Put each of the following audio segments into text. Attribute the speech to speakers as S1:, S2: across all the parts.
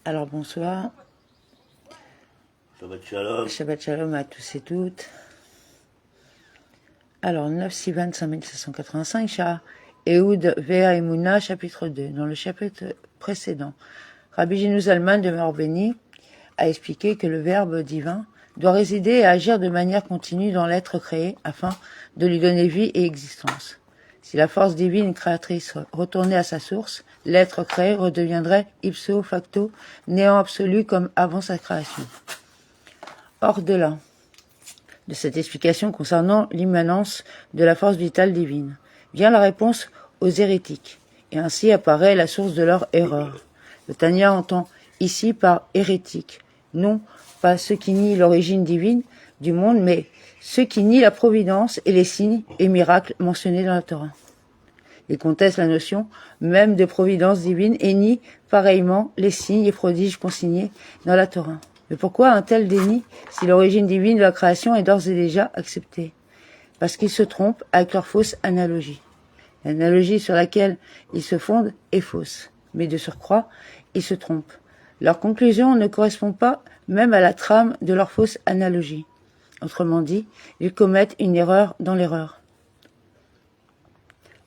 S1: Alors bonsoir,
S2: Shabbat Shalom.
S1: Shabbat Shalom à tous et toutes. Alors 9 Sivan 5785, Shah Ehud Vea Emouna, chapitre 2. Dans le chapitre précédent, Rabbi Gino Zalman de Morbeni a expliqué que le Verbe divin doit résider et agir de manière continue dans l'être créé afin de lui donner vie et existence. Si la force divine créatrice retournait à sa source, l'être créé redeviendrait ipso facto néant absolu comme avant sa création. Hors de là, de cette explication concernant l'immanence de la force vitale divine, vient la réponse aux hérétiques, et ainsi apparaît la source de leur erreur. Le Tanya entend ici par hérétique, non pas ceux qui nient l'origine divine du monde, mais ceux qui nient la providence et les signes et miracles mentionnés dans la Torah. Ils contestent la notion même de providence divine et nient pareillement les signes et prodiges consignés dans la Torah. Mais pourquoi un tel déni si l'origine divine de la création est d'ores et déjà acceptée? Parce qu'ils se trompent avec leur fausse analogie. L'analogie sur laquelle ils se fondent est fausse, mais de surcroît, ils se trompent. Leur conclusion ne correspond pas même à la trame de leur fausse analogie. Autrement dit, ils commettent une erreur dans l'erreur.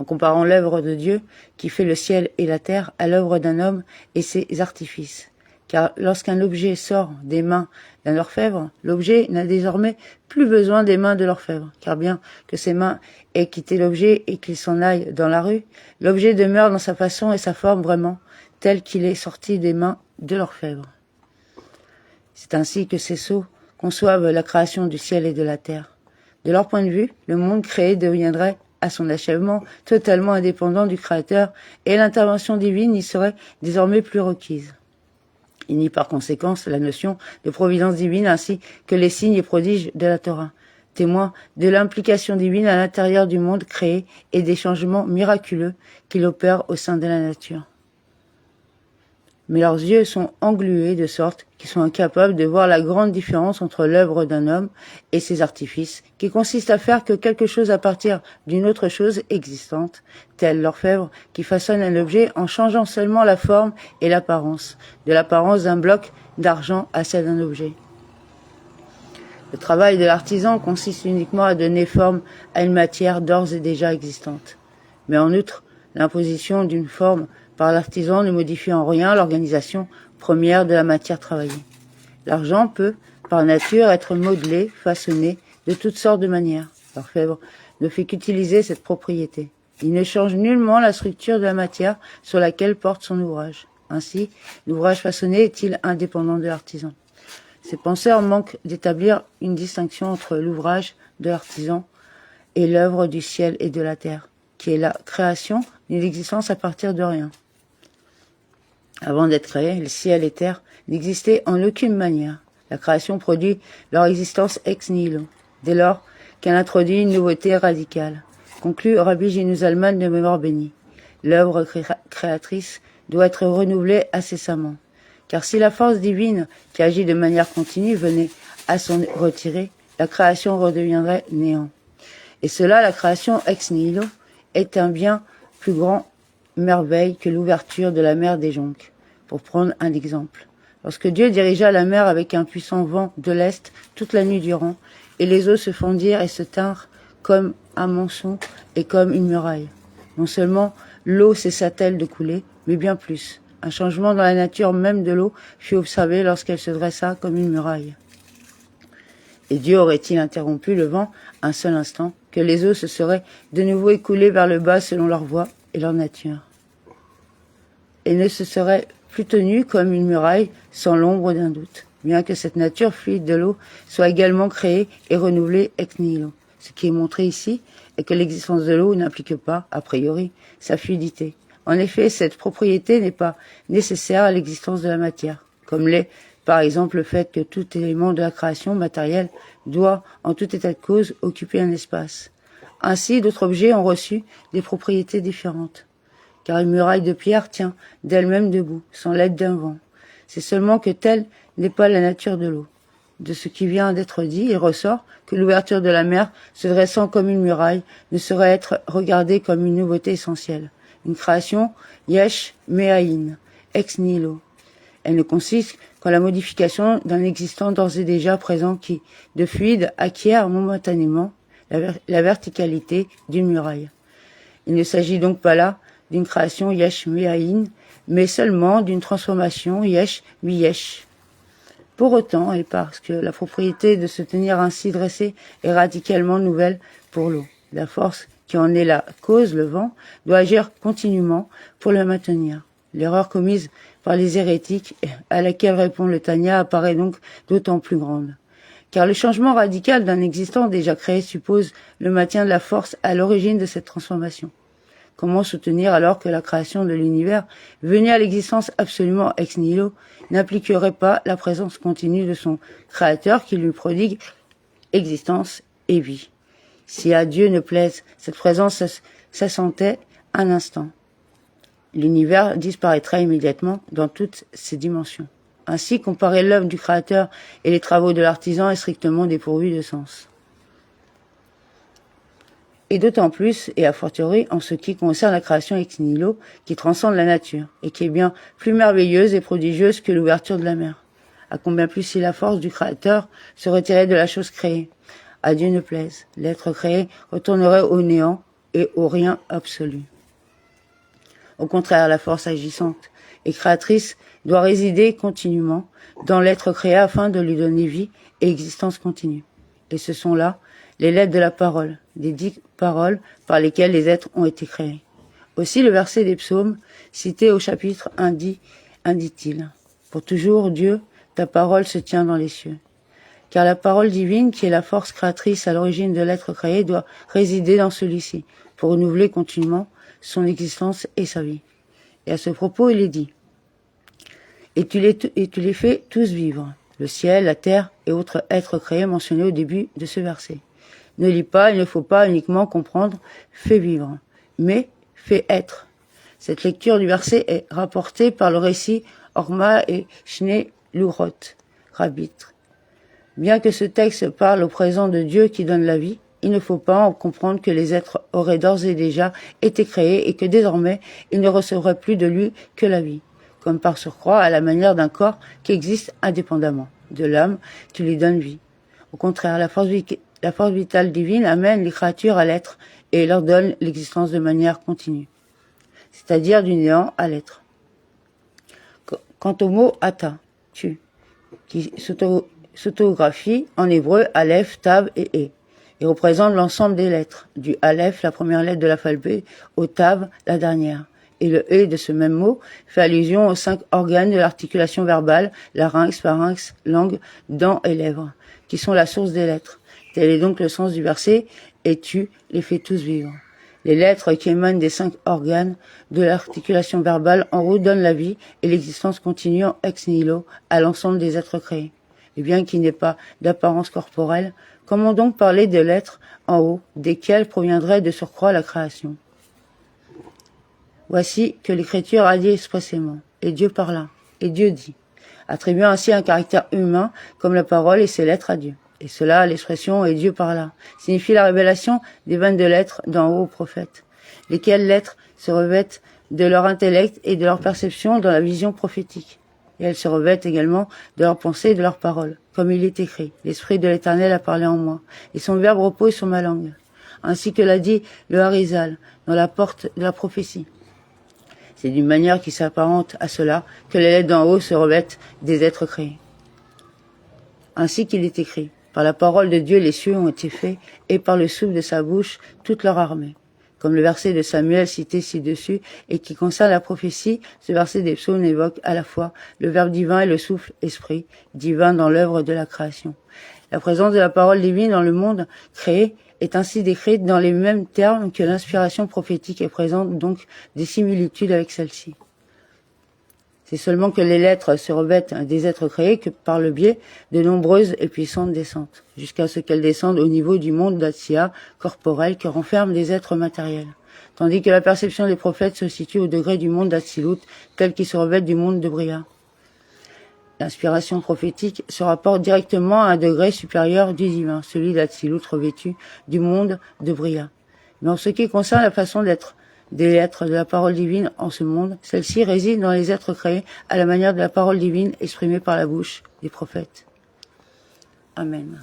S1: En comparant l'œuvre de Dieu, qui fait le ciel et la terre, à l'œuvre d'un homme et ses artifices. Car lorsqu'un objet sort des mains d'un orfèvre, l'objet n'a désormais plus besoin des mains de l'orfèvre, car bien que ses mains aient quitté l'objet et qu'il s'en aille dans la rue, l'objet demeure dans sa façon et sa forme vraiment, tel qu'il est sorti des mains de l'orfèvre. C'est ainsi que ces sots conçoivent la création du ciel et de la terre. De leur point de vue, le monde créé deviendrait, à son achèvement, totalement indépendant du Créateur, et l'intervention divine n'y serait désormais plus requise. Il nie par conséquence la notion de providence divine ainsi que les signes et prodiges de la Torah, témoins de l'implication divine à l'intérieur du monde créé et des changements miraculeux qu'il opère au sein de la nature. Mais leurs yeux sont englués de sorte qu'ils sont incapables de voir la grande différence entre l'œuvre d'un homme et ses artifices, qui consiste à faire que quelque chose à partir d'une autre chose existante, tel l'orfèvre qui façonne un objet en changeant seulement la forme et l'apparence, de l'apparence d'un bloc d'argent à celle d'un objet. Le travail de l'artisan consiste uniquement à donner forme à une matière d'ores et déjà existante. Mais en outre, l'imposition d'une forme par l'artisan ne modifie en rien l'organisation première de la matière travaillée. L'argent peut, par nature, être modelé, façonné de toutes sortes de manières. L'orfèvre ne fait qu'utiliser cette propriété. Il ne change nullement la structure de la matière sur laquelle porte son ouvrage. Ainsi, l'ouvrage façonné est-il indépendant de l'artisan. Ces penseurs manquent d'établir une distinction entre l'ouvrage de l'artisan et l'œuvre du ciel et de la terre, qui est la création d'une existence à partir de rien. Avant d'être créés, le ciel et terre n'existaient en aucune manière. La création produit leur existence ex nihilo, dès lors qu'elle introduit une nouveauté radicale. Conclut Rabbi Gino Zalman de mémoire bénie. L'œuvre créatrice doit être renouvelée incessamment. Car si la force divine qui agit de manière continue venait à s'en retirer, la création redeviendrait néant. Et cela, la création ex nihilo, est un bien plus grand merveille que l'ouverture de la mer des jonques. Pour prendre un exemple. Lorsque Dieu dirigea la mer avec un puissant vent de l'Est toute la nuit durant, et les eaux se fondirent et se tinrent comme un monceau et comme une muraille. Non seulement l'eau cessa-t-elle de couler, mais bien plus. Un changement dans la nature même de l'eau fut observé lorsqu'elle se dressa comme une muraille. Et Dieu aurait-il interrompu le vent un seul instant, que les eaux se seraient de nouveau écoulées vers le bas selon leur voie et leur nature, et ne se seraient plus tenues comme une muraille sans l'ombre d'un doute, bien que cette nature fluide de l'eau soit également créée et renouvelée ex nihilo. Ce qui est montré ici est que l'existence de l'eau n'implique pas, a priori, sa fluidité. En effet, cette propriété n'est pas nécessaire à l'existence de la matière, comme l'est par exemple le fait que tout élément de la création matérielle doit, en tout état de cause, occuper un espace. Ainsi, d'autres objets ont reçu des propriétés différentes, car une muraille de pierre tient d'elle-même debout, sans l'aide d'un vent. C'est seulement que telle n'est pas la nature de l'eau. De ce qui vient d'être dit, il ressort que l'ouverture de la mer, se dressant comme une muraille, ne saurait être regardée comme une nouveauté essentielle. Une création, yesh me'ayin, ex nihilo, Elle ne consiste qu'en la modification d'un existant d'ores et déjà présent qui, de fluide, acquiert momentanément la verticalité d'une muraille. Il ne s'agit donc pas là d'une création yesh miaïn, mais seulement d'une transformation yesh miyesh. Pour autant, et parce que la propriété de se tenir ainsi dressé est radicalement nouvelle pour l'eau, la force qui en est la cause, le vent, doit agir continuellement pour le maintenir. L'erreur commise par les hérétiques, à laquelle répond le Tanya, apparaît donc d'autant plus grande. Car le changement radical d'un existant déjà créé suppose le maintien de la force à l'origine de cette transformation. Comment soutenir alors que la création de l'univers, venue à l'existence absolument ex nihilo, n'impliquerait pas la présence continue de son créateur qui lui prodigue existence et vie? Si à Dieu ne plaise, cette présence s'assentait un instant. L'univers disparaîtrait immédiatement dans toutes ses dimensions. Ainsi, comparer l'œuvre du créateur et les travaux de l'artisan est strictement dépourvu de sens. Et d'autant plus, et a fortiori, en ce qui concerne la création ex nihilo, qui transcende la nature, et qui est bien plus merveilleuse et prodigieuse que l'ouverture de la mer. À combien plus si la force du créateur se retirait de la chose créée. À Dieu ne plaise, l'être créé retournerait au néant et au rien absolu. Au contraire, la force agissante et créatrice doit résider continuellement dans l'être créé afin de lui donner vie et existence continue. Et ce sont là les lettres de la parole, des 10 paroles par lesquelles les êtres ont été créés. Aussi le verset des psaumes, cité au chapitre 1 dit-il, « Pour toujours, Dieu, ta parole se tient dans les cieux. » Car la parole divine, qui est la force créatrice à l'origine de l'être créé, doit résider dans celui-ci, pour renouveler continuellement son existence et sa vie. Et à ce propos, il est dit, « Et tu les fais tous vivre, le ciel, la terre et autres êtres créés mentionnés au début de ce verset. » Ne lis pas, il ne faut pas uniquement comprendre « fais vivre », mais « fais être ». Cette lecture du verset est rapportée par le récit Orma et Shne Lurot, Rabitre. Bien que ce texte parle au présent de Dieu qui donne la vie, il ne faut pas en comprendre que les êtres auraient d'ores et déjà été créés et que désormais ils ne recevraient plus de lui que la vie, comme par surcroît à la manière d'un corps qui existe indépendamment de l'âme qui lui donne vie. Au contraire, la force vitale divine amène les créatures à l'être et leur donne l'existence de manière continue, c'est-à-dire du néant à l'être. Quant au mot ata, tu, qui s'autographie en hébreu aleph, tav et e, et représente l'ensemble des lettres, du aleph, la première lettre de l'alphabet, au tav, la dernière. Et le e de ce même mot fait allusion aux 5 organes de l'articulation verbale, larynx, pharynx, langue, dents et lèvres, qui sont la source des lettres. Tel est donc le sens du verset, et tu les fais tous vivre. Les lettres qui émanent des 5 organes de l'articulation verbale en haut donnent la vie et l'existence continue ex nihilo à l'ensemble des êtres créés. Et bien qu'il n'ait pas d'apparence corporelle, comment donc parler de l'être en haut, desquels proviendrait de surcroît la création? Voici que l'Écriture a dit expressément, et Dieu parla, et Dieu dit, attribuant ainsi un caractère humain comme la parole et ses lettres à Dieu. Et cela, l'expression « et Dieu parla » signifie la révélation des 22 lettres d'en haut aux prophètes, lesquelles lettres se revêtent de leur intellect et de leur perception dans la vision prophétique. Et elles se revêtent également de leur pensée et de leurs paroles, comme il est écrit. L'Esprit de l'Éternel a parlé en moi, et son verbe repose sur ma langue. Ainsi que l'a dit le Harizal dans la porte de la prophétie. C'est d'une manière qui s'apparente à cela que les lettres d'en haut se revêtent des êtres créés. Ainsi qu'il est écrit. Par la parole de Dieu, les cieux ont été faits, et par le souffle de sa bouche, toute leur armée. Comme le verset de Samuel cité ci-dessus, et qui concerne la prophétie, ce verset des psaumes évoque à la fois le verbe divin et le souffle esprit, divin dans l'œuvre de la création. La présence de la parole divine dans le monde créé est ainsi décrite dans les mêmes termes que l'inspiration prophétique et présente donc des similitudes avec celle-ci. C'est seulement que les lettres se revêtent des êtres créés que par le biais de nombreuses et puissantes descentes, jusqu'à ce qu'elles descendent au niveau du monde d'Atsia, corporel, que renferment des êtres matériels. Tandis que la perception des prophètes se situe au degré du monde d'Atsilut, tel qu'il se revêt du monde de Bria. L'inspiration prophétique se rapporte directement à un degré supérieur du divin, celui d'Atsilut revêtu du monde de Bria. Mais en ce qui concerne la façon d'être des lettres de la parole divine en ce monde. Celle-ci réside dans les êtres créés à la manière de la parole divine exprimée par la bouche des prophètes. Amen.